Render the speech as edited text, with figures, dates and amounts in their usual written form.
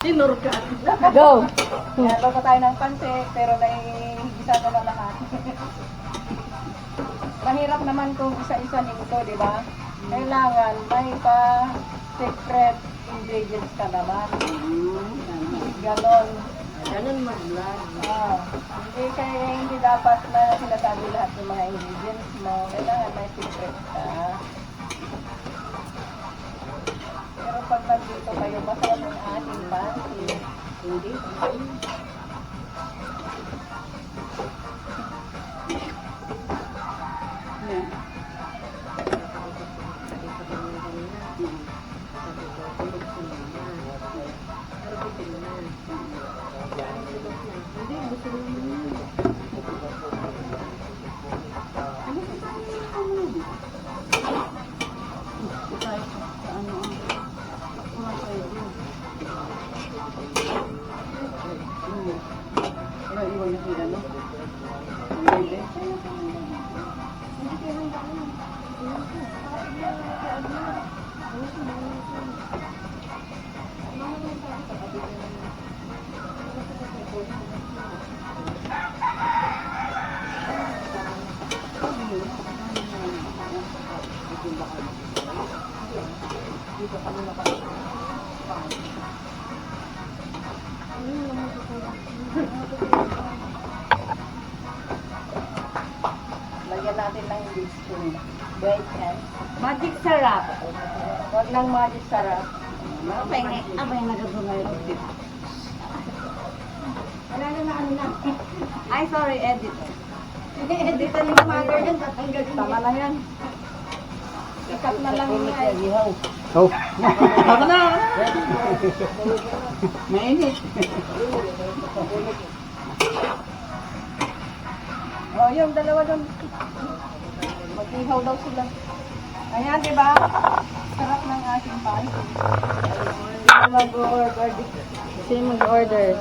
Sinurka. Go! Lalo pa tayo ng pansit, pero naigisa ko na lahat. Mahirap naman kung isa-isa nito, di ba? Kailangan may pa-secret ingredients ka naman. Ganon. Ganun mag-vlog. Hindi dapat na sinasabi lahat ng mga ingredients mo. Kailangan may secret ka. Pero pag nandito kayo, masaya ng ating pansit. Hindi. Lagyan natin ng biscuit. Bacon. Magic sarap. Huwag ng magic sarap. Abay, nagabungay. Wala na ano na. Ay, sorry, edit. Edit na yung mother yan. Tama na yan. Ikat na lang yan. Oh. Tama na. Mainit. Yung dalawa doon. Mag-ihaw daw sila. Ayan, di ba? Sarap ng ating pansit. Mag-order. Sino mag-order?